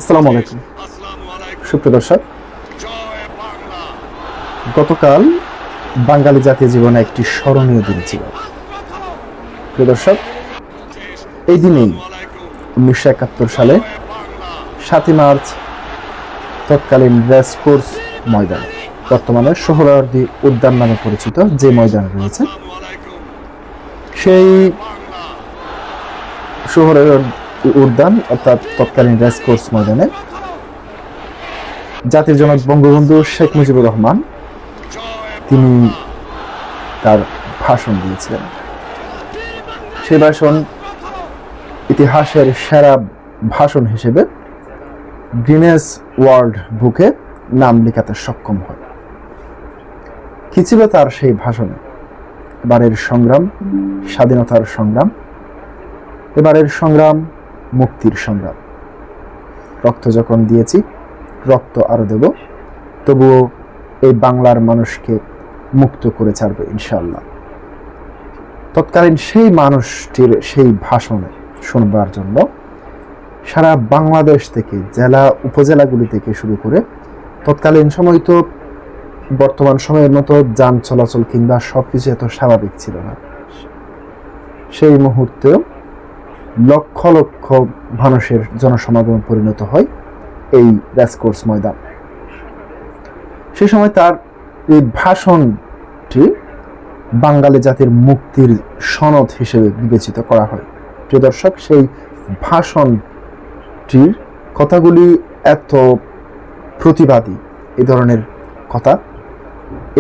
আসসালামু আলাইকুম সুপ্রিয় দর্শক, গতকাল বাঙালি জাতীয় জীবনে একটি স্মরণীয় দিন ছিল। প্রিয় দর্শক, এই দিনেই 1971 সালে 7ই মার্চ তৎকালীন রেসকোর্স ময়দান, বর্তমানে সোহরাওয়ার্দী উদ্যান নামে পরিচিত যে ময়দান রয়েছে, সেই সোহরাওয়ার্দী উদ্যান অর্থাৎ তৎকালীন রেসকোর্স ময়দানে জাতির জনক বঙ্গবন্ধু শেখ মুজিবুর রহমান তিনি তার ভাষণ দিয়েছিলেন। সেই ভাষণ ইতিহাসের সেরা ভাষণ হিসেবে গিনেস ওয়ার্ল্ড বুকে নাম লেখাতে সক্ষম হয়। কি ছিল তার সেই ভাষণে? এবারের সংগ্রাম স্বাধীনতার সংগ্রাম, এবারের সংগ্রাম মুক্তির সংগ্রাম। রক্ত যখন দিয়েছি, রক্ত আরো দেব, তবুও এই বাংলার মানুষকে মুক্ত করে ছাড়বে ইনশাআল্লাহ। তৎকালীন সেই মানুষটির সেই ভাষণ শুনবার জন্য সারা বাংলাদেশ থেকে, জেলা উপজেলাগুলি থেকে শুরু করে, তৎকালীন সময় তো বর্তমান সময়ের মতো যান চলাচল কিংবা সবকিছু এত স্বাভাবিক ছিল না, সেই মুহূর্তেও লক্ষ লক্ষ মানুষের জনসমাগমে পরিণত হয় এই রেসকোর্স ময়দান। সেই সময় তার এই ভাষণটি বাঙালি জাতির মুক্তির সনদ হিসেবে বিবেচিত করা হয়। প্রিয় দর্শক, সেই ভাষণটির কথাগুলি এত প্রতিবাদী, এই ধরনের কথা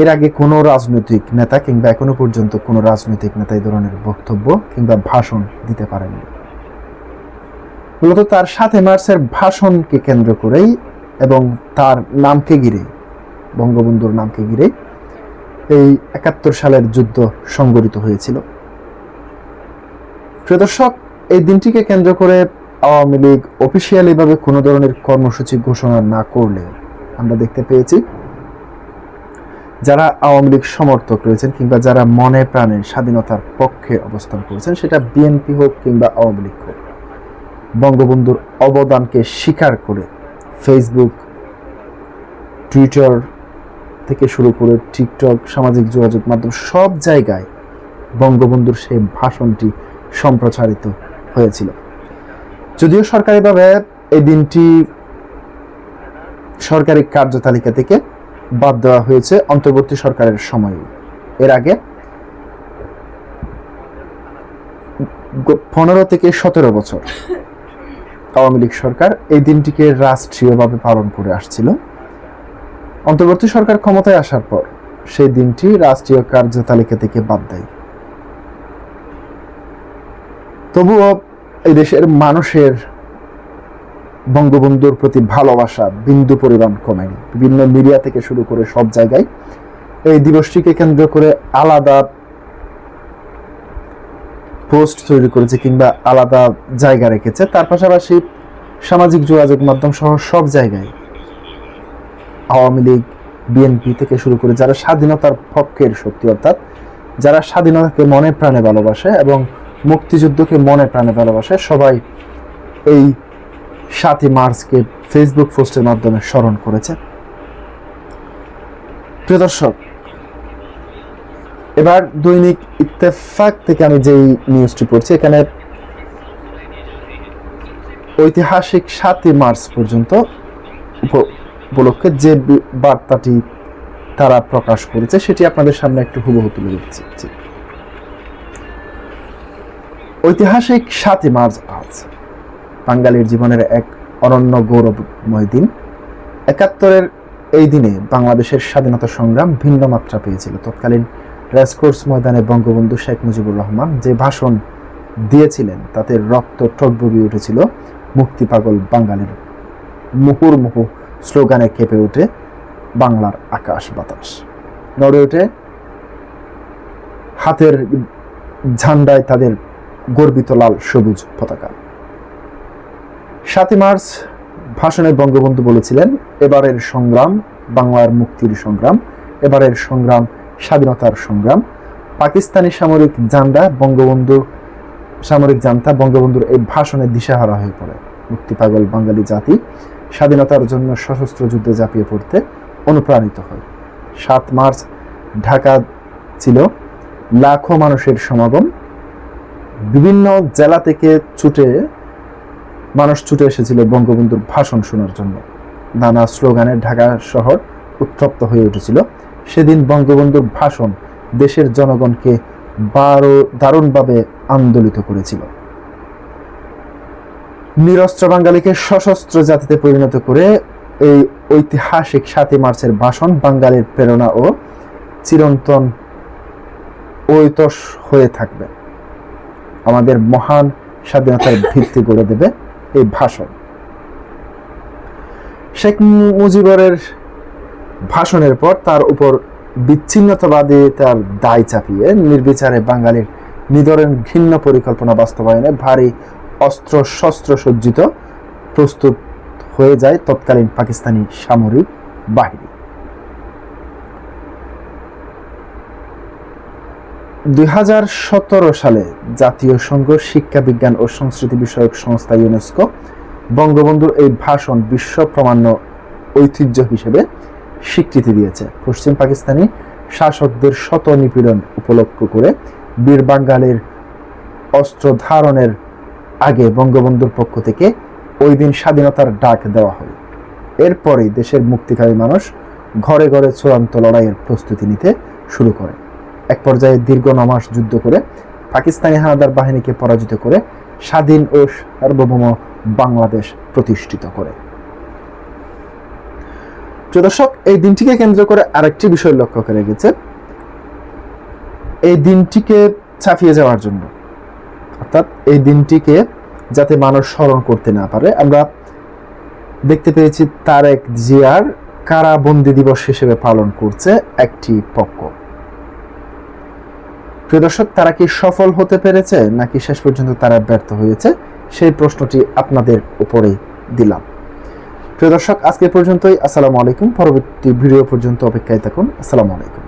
এর আগে কোনো রাজনৈতিক নেতা কিংবা এখনো পর্যন্ত কোনো রাজনৈতিক নেতা এই ধরনের বক্তব্য কিংবা ভাষণ দিতে পারেননি। মূলত তার 7 মার্চের ভাষণকে কেন্দ্র করেই এবং তার নামকে ঘিরে, বঙ্গবন্ধুর নামকে ঘিরে এই 71 সালের যুদ্ধ সংঘটিত হয়েছিল। প্রিয় দর্শক, এই দিনটিকে কেন্দ্র করে আওয়ামী লীগ অফিসিয়ালি ভাবে কোনো ধরনের কর্মসূচি ঘোষণা না করলে আমরা দেখতে পেয়েছি যারা আওয়ামী লীগ সমর্থক রয়েছেন কিংবা যারা মনে প্রাণে স্বাধীনতার পক্ষে অবস্থান করেছেন, সেটা বিএনপি হোক কিংবা আওয়ামী লীগ হোক, বঙ্গবন্ধুর অবদানকে স্বীকার করে ফেসবুক, টুইটার থেকে শুরু করে টিকটক, সামাজিক যোগাযোগ মাধ্যম সব জায়গায় বঙ্গবন্ধুর সেই ভাষণটি সম্প্রচারিত হয়েছিল। যদিও সরকারিভাবে এই দিনটি সরকারি কার্যতালিকা থেকে বাদ দেওয়া হয়েছে অন্তর্বর্তী সরকারের সময়ে। এর আগে 15 থেকে 17 বছর আওয়ামী লীগ সরকার এই দিনটিকে রাষ্ট্রীয়ভাবে পালন করে আসছিল। অন্তর্বর্তী সরকার ক্ষমতায় আসার পর সেই দিনটি রাষ্ট্রীয় কার্যতালিকা থেকে বাদ দেয়। তবুও এই দেশের মানুষের বঙ্গবন্ধুর প্রতি ভালোবাসা বিন্দু পরিমাণ কমেনি। বিভিন্ন মিডিয়া থেকে শুরু করে সব জায়গায় এই দিবসটিকে কেন্দ্র করে আলাদা পোস্ট তৈরি করেছে কিংবা আলাদা জায়গা রেখেছে। তার পাশাপাশি সামাজিক যোগাযোগ মাধ্যম সহ সব জায়গায় আওয়ামী লীগ, বিএনপি থেকে শুরু করে যারা স্বাধীনতার পক্ষের শক্তি, অর্থাৎ যারা স্বাধীনতাকে মনে প্রাণে ভালোবাসে এবং মুক্তিযুদ্ধকে মনে প্রাণে ভালোবাসে, সবাই এই 7ই মার্চকে ফেসবুক পোস্টের মাধ্যমে স্মরণ করেছে। প্রিয় দর্শক, এবার দৈনিক ইত্তেফাক থেকে আমি যেই নিউজটি পড়ছি, এখানে ঐতিহাসিক 7ই মার্চ পর্যন্ত উপলক্ষে যে বার্তাটি তারা প্রকাশ করেছে সেটি আপনাদের সামনে একটু হুবহু তুলে দিচ্ছি। ঐতিহাসিক 7ই মার্চ আজ বাঙালির জীবনের এক অনন্য গৌরবময় দিন। 71-এর এই দিনে বাংলাদেশের স্বাধীনতা সংগ্রাম ভিন্ন মাত্রা পেয়েছিল। তৎকালীন রেসকোর্স ময়দানে বঙ্গবন্ধু শেখ মুজিবুর রহমান যে ভাষণ দিয়েছিলেন তাতে রক্ত টগবগিয়ে উঠেছিল মুক্তি পাগল বাঙালির। মুহুর্মুহু স্লোগানে কেঁপে ওঠে বাংলার আকাশ বাতাস, নড়ে ওঠে হাতের ঝান্ডায় তাদের গর্বিত লাল সবুজ পতাকা। 7ই মার্চ ভাষণে বঙ্গবন্ধু বলেছিলেন, এবারের সংগ্রাম বাংলার মুক্তির সংগ্রাম, এবারের সংগ্রাম স্বাধীনতার সংগ্রাম। পাকিস্তানি সামরিক জান্তা বঙ্গবন্ধুর এই ভাষণে দিশাহারা হয়ে পড়ে। মুক্তি পাগল বাঙালি জাতি স্বাধীনতার জন্য সশস্ত্র যুদ্ধে ঝাঁপিয়ে পড়তে অনুপ্রাণিত হয়। 7 মার্চ ঢাকা ছিল লাখো মানুষের সমাগম। বিভিন্ন জেলা থেকে মানুষ ছুটে এসেছিল বঙ্গবন্ধুর ভাষণ শোনার জন্য। নানা স্লোগানে ঢাকা শহর উত্তপ্ত হয়ে উঠেছিল। সেদিন বঙ্গবন্ধুর ভাষণ দেশের জনগণকে দারুণভাবে আন্দোলিত করেছিল। নিরস্ত্র বাঙালিকে সশস্ত্র জাতিতে পরিণত করে এই ঐতিহাসিক 7 মার্চের ভাষণ বাঙালির প্রেরণা ও চিরন্তন ঐতস হয়ে থাকবে। আমাদের মহান স্বাধীনতার ভিত্তি গড়ে দেবে এই ভাষণ। শেখ মুজিবের ভাষণের পর তার উপর বিচ্ছিন্নতাবাদী তার দায় চাপিয়ে নির্বিচারে বাঙালির নিধনের ঘৃণ্য পরিকল্পনা বাস্তবায়নে ভারী অস্ত্র শস্ত্র সজ্জিত প্রস্তুত হয়ে যায় তৎকালীন পাকিস্তানি সামরিক বাহিনী। 2017 সালে জাতীয় সংঘ শিক্ষা বিজ্ঞান ও সংস্কৃতি বিষয়ক সংস্থা ইউনেস্কো বঙ্গবন্ধুর এই ভাষণ বিশ্ব প্রামাণ্য ঐতিহ্য হিসেবে স্বীকৃতি দিয়েছে। পশ্চিম পাকিস্তানি শাসকদের শত নিপীড়ন উপলক্ষ করে বীর বাঙালির অস্ত্র ধারণের আগে বঙ্গবন্ধুর পক্ষ থেকে ওই দিন স্বাধীনতার ডাক দেওয়া হয়। এরপরেই দেশের মুক্তিকামী মানুষ ঘরে ঘরে চূড়ান্ত লড়াইয়ের প্রস্তুতি নিতে শুরু করে। এক পর্যায়ে দীর্ঘ 9 মাস যুদ্ধ করে পাকিস্তানি হানাদার বাহিনীকে পরাজিত করে স্বাধীন ও সার্বভৌম বাংলাদেশ প্রতিষ্ঠিত করে। প্রিয় দর্শক, এই দিনটিকে কেন্দ্র করে আরেকটি বিষয় লক্ষ্য করে গেছে। এই দিনটিকে ছাপিয়ে যাওয়ার জন্য, অর্থাৎ এই দিনটিকে যাতে মানুষ স্মরণ করতে না পারে, আমরা দেখতে পেয়েছি তারেক জিয়ার কারাবন্দী দিবস হিসেবে পালন করছে একটি পক্ষ। প্রিয় দর্শক, তারা কি সফল হতে পেরেছে নাকি শেষ পর্যন্ত তারা ব্যর্থ হয়েছে, সেই প্রশ্নটি আপনাদের উপরেই দিলাম। প্রিয় দর্শক, আজকে পর্যন্তই। আসসালামু আলাইকুম। পরবর্তী ভিডিও পর্যন্ত অপেক্ষায় থাকুন। আসসালামু আলাইকুম।